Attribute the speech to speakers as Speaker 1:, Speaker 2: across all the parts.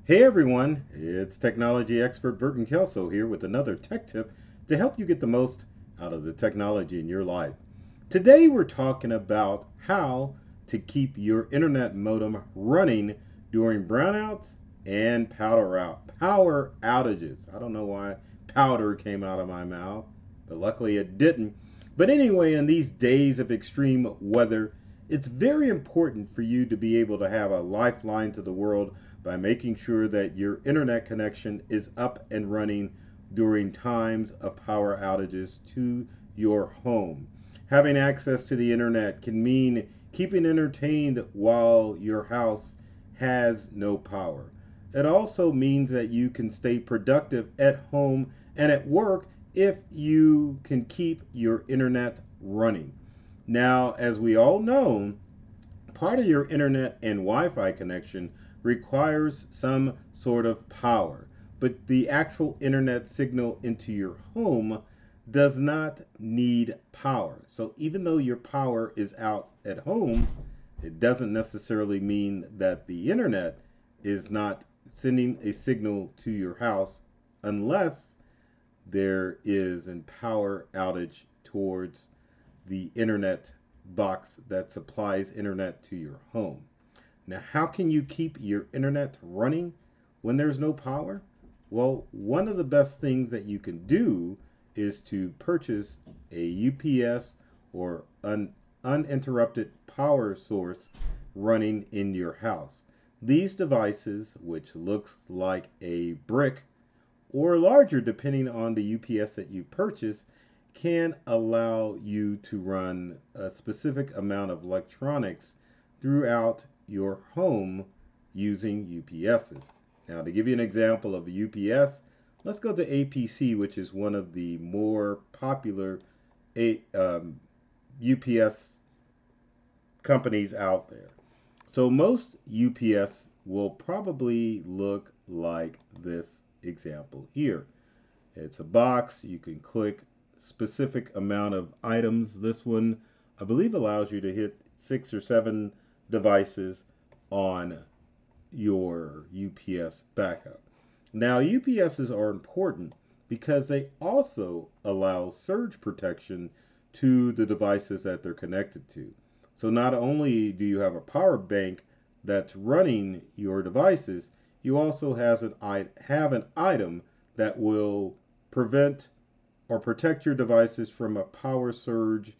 Speaker 1: Hey everyone, it's technology expert Burton Kelso here with another tech tip to help you get the most out of the technology in your life. Today we're talking about how to keep your internet modem running during brownouts and power outages. I don't know why powder came out of my mouth, but luckily it didn't. But anyway, in these days of extreme weather, it's very important for you to be able to have a lifeline to the world by making sure that your internet connection is up and running during times of power outages to your home. Having access to the internet can mean keeping entertained while your house has no power. It also means that you can stay productive at home and at work if you can keep your internet running. Now, as we all know, part of your internet and Wi-Fi connection requires some sort of power, but the actual internet signal into your home does not need power. So even though your power is out at home, it doesn't necessarily mean that the internet is not sending a signal to your house unless there is a power outage towards the internet box that supplies internet to your home. Now, how can you keep your internet running when there's no power? Well, one of the best things that you can do is to purchase a UPS or an uninterrupted power source running in your house. These devices, which looks like a brick or larger depending on the UPS that you purchase, can allow you to run a specific amount of electronics throughout your home using UPSs. Now, to give you an example of a UPS, let's go to APC, which is one of the more popular UPS companies out there. So most UPS will probably look like this example here. It's a box. You can click specific amount of items. This one, I believe, allows you to hit 6 or 7 devices on your UPS backup. Now, UPSs are important because they also allow surge protection to the devices that they're connected to. So not only do you have a power bank that's running your devices, you also have an item that will prevent or protect your devices from a power surge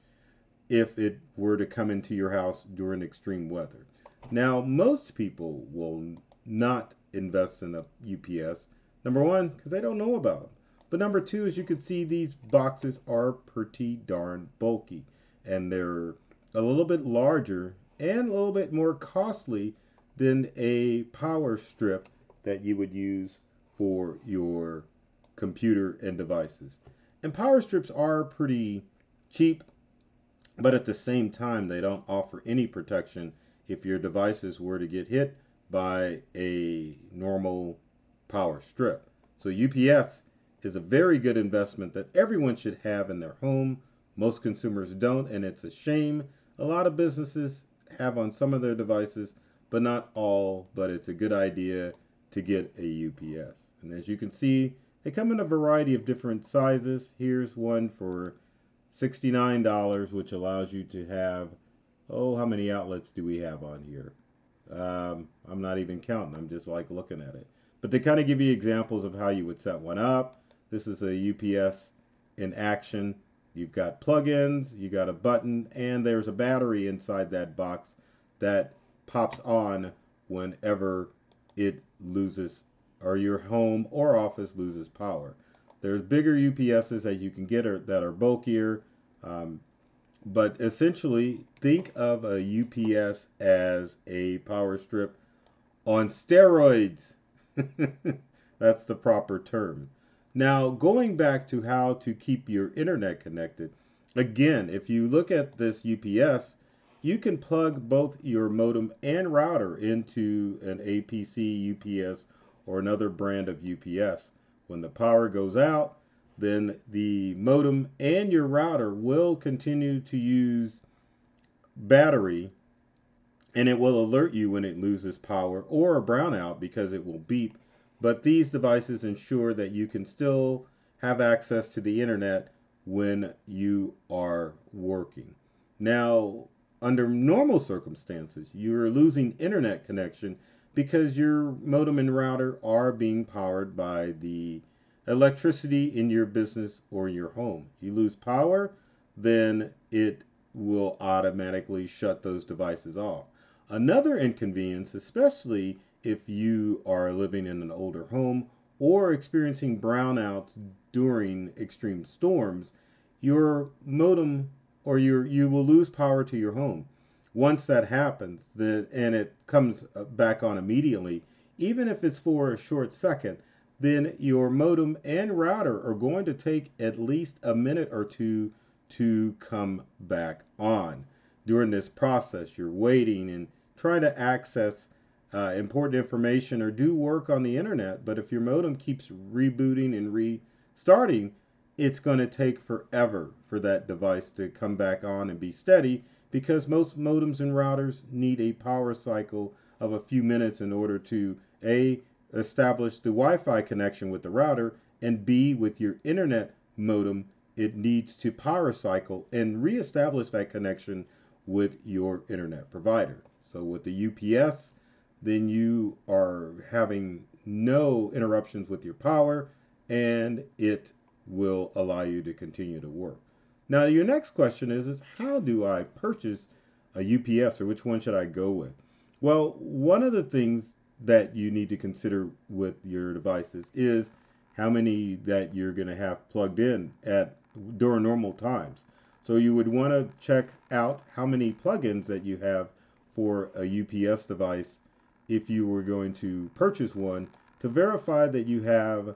Speaker 1: if it were to come into your house during extreme weather. Now, most people will not invest in a UPS. Number one, because they don't know about them. But number two, as you can see, these boxes are pretty darn bulky. And they're a little bit larger and a little bit more costly than a power strip that you would use for your computer and devices. And power strips are pretty cheap, but at the same time, they don't offer any protection if your devices were to get hit by a normal power strip. So UPS is a very good investment that everyone should have in their home. Most consumers don't, and it's a shame. A lot of businesses have on some of their devices, but not all, but it's a good idea to get a UPS. And as you can see, they come in a variety of different sizes. Here's one for $69, which allows you to have, oh, how many outlets do we have on here? I'm not even counting. I'm just like looking at it. But they kind of give you examples of how you would set one up. This is a UPS in action. You've got plug-ins, you got a button, and there's a battery inside that box that pops on whenever it loses, or your home or office loses power. There's bigger UPSs that you can get that are bulkier, um, but essentially think of a UPS as a power strip on steroids. That's the proper term. Now, going back to how to keep your internet connected, again, if you look at this UPS, you can plug both your modem and router into an APC UPS or another brand of UPS. When the power goes out, then the modem and your router will continue to use battery, and it will alert you when it loses power or a brownout because it will beep. But these devices ensure that you can still have access to the internet when you are working. Now, under normal circumstances, you're losing internet connection because your modem and router are being powered by the electricity in your business or your home. You lose power, then it will automatically shut those devices off. Another inconvenience, especially if you are living in an older home or experiencing brownouts during extreme storms, your modem or you will lose power to your home. Once that happens, and it comes back on immediately, even if it's for a short second, then your modem and router are going to take at least a minute or two to come back on. During this process, you're waiting and trying to access important information or do work on the internet. But if your modem keeps rebooting and restarting, it's going to take forever for that device to come back on and be steady, because most modems and routers need a power cycle of a few minutes in order to A, establish the Wi-Fi connection with the router, and B, with your internet modem, it needs to power cycle and reestablish that connection with your internet provider. So with the UPS, then you are having no interruptions with your power, and it will allow you to continue to work. Now, your next question is how do I purchase a UPS, or which one should I go with? Well, one of the things that you need to consider with your devices is how many that you're going to have plugged in at during normal times. So you would want to check out how many plugins that you have for a UPS device if you were going to purchase one, to verify that you have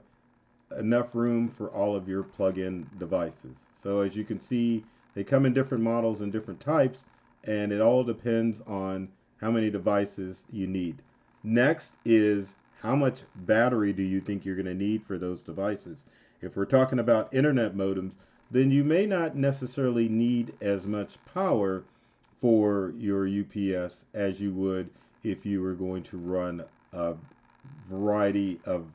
Speaker 1: enough room for all of your plug-in devices. So as you can see, they come in different models and different types, and it all depends on how many devices you need. Next is how much battery do you think you're going to need for those devices? If we're talking about internet modems, then you may not necessarily need as much power for your UPS as you would if you were going to run a variety of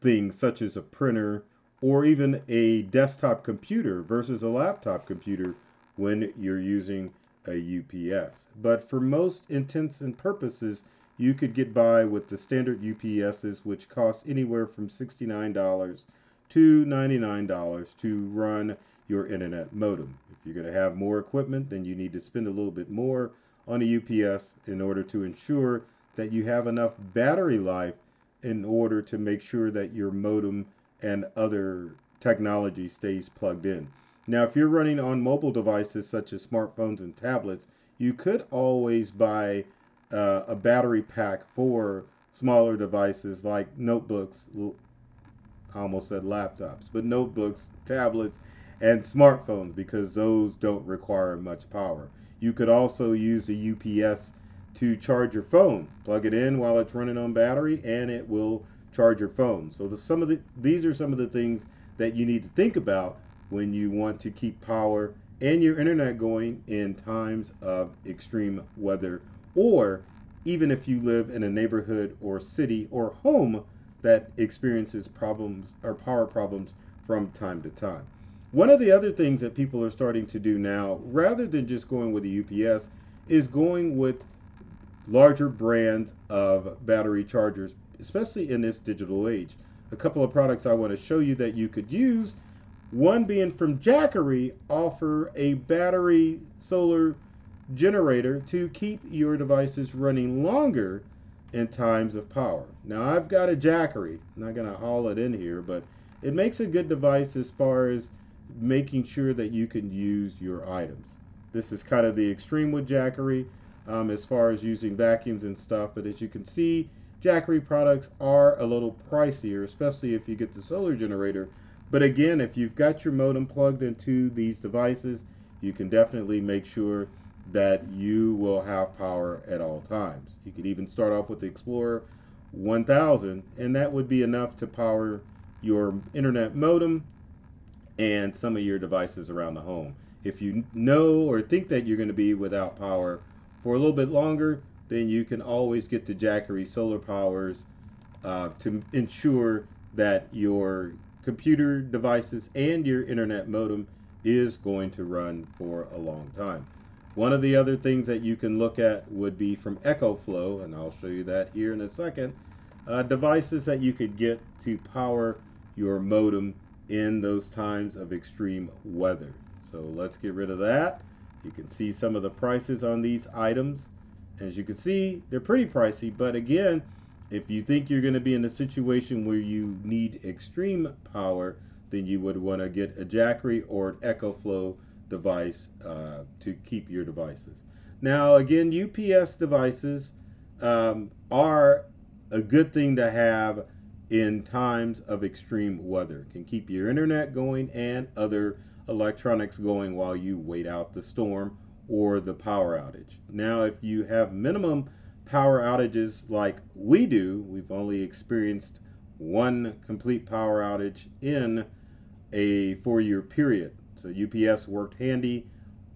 Speaker 1: things such as a printer or even a desktop computer versus a laptop computer when you're using a UPS. But for most intents and purposes, you could get by with the standard UPSs, which cost anywhere from $69 to $99 to run your internet modem. If you're going to have more equipment, then you need to spend a little bit more on a UPS in order to ensure that you have enough battery life in order to make sure that your modem and other technology stays plugged in. Now, if you're running on mobile devices such as smartphones and tablets, you could always buy a battery pack for smaller devices like notebooks. I almost said laptops, but notebooks, tablets, and smartphones, because those don't require much power. You could also use a UPS to charge your phone. Plug it in while it's running on battery, and it will charge your phone. So these are some of the things that you need to think about when you want to keep power and your internet going in times of extreme weather, or even if you live in a neighborhood or city or home that experiences problems or power problems from time to time. One of the other things that people are starting to do now, rather than just going with the UPS, is going with larger brands of battery chargers, especially in this digital age. A couple of products I want to show you that you could use, one being from Jackery, offer a battery solar generator to keep your devices running longer in times of power. Now, I've got a Jackery, I'm not going to haul it in here, but it makes a good device as far as making sure that you can use your items. This is kind of the extreme with Jackery as far as using vacuums and stuff, but as you can see, Jackery products are a little pricier, especially if you get the solar generator. But again, if you've got your modem plugged into these devices, you can definitely make sure that you will have power at all times. You could even start off with the Explorer 1000, and that would be enough to power your internet modem and some of your devices around the home. If you know or think that you're going to be without power for a little bit longer, then you can always get the Jackery solar powers to ensure that your computer devices and your internet modem is going to run for a long time. One of the other things that you can look at would be from EchoFlow, and I'll show you that here in a second, devices that you could get to power your modem in those times of extreme weather. So let's get rid of that. You can see some of the prices on these items. As you can see, they're pretty pricey, but again, if you think you're going to be in a situation where you need extreme power, then you would want to get a Jackery or an EchoFlow device to keep your devices. Now, again, UPS devices are a good thing to have in times of extreme weather. It can keep your internet going and other electronics going while you wait out the storm or the power outage. Now, if you have minimum power outages like we do, we've only experienced one complete power outage in a 4-year period. So UPS worked handy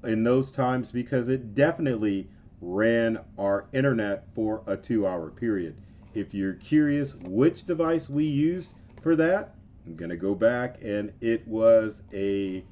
Speaker 1: in those times because it definitely ran our internet for a 2-hour period. If you're curious which device we used for that, I'm going to go back, and it was a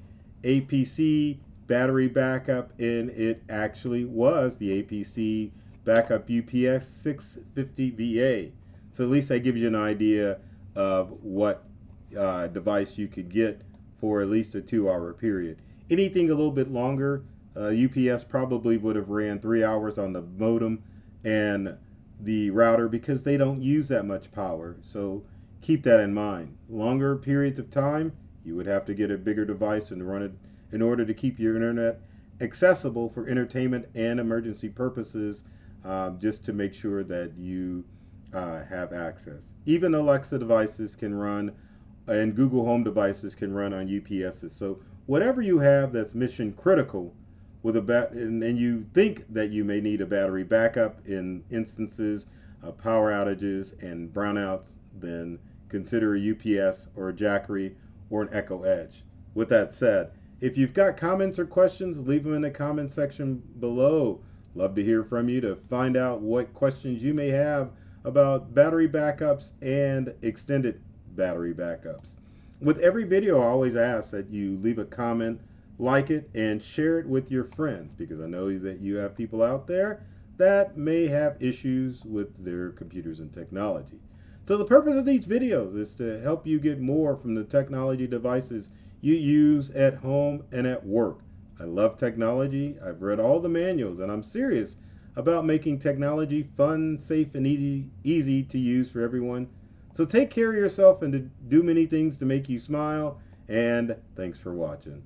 Speaker 1: APC battery backup, and it actually was the APC backup UPS 650VA. So at least that gives you an idea of what device you could get for at least a 2-hour period. Anything a little bit longer, UPS probably would have ran 3 hours on the modem and the router because they don't use that much power. So keep that in mind. Longer periods of time, you would have to get a bigger device and run it in order to keep your internet accessible for entertainment and emergency purposes, just to make sure that you have access. Even Alexa devices can run, and Google Home devices can run on UPSs. So whatever you have that's mission critical with and you think that you may need a battery backup in instances of power outages and brownouts, then consider a UPS or a Jackery or an Echo Edge. With that said, if you've got comments or questions, leave them in the comment section below. Love to hear from you to find out what questions you may have about battery backups and extended battery backups. With every video, I always ask that you leave a comment, like it, and share it with your friends, because I know that you have people out there that may have issues with their computers and technology. So the purpose of these videos is to help you get more from the technology devices you use at home and at work. I love technology. I've read all the manuals, and I'm serious about making technology fun, safe, and easy to use for everyone. So take care of yourself and do many things to make you smile, and thanks for watching.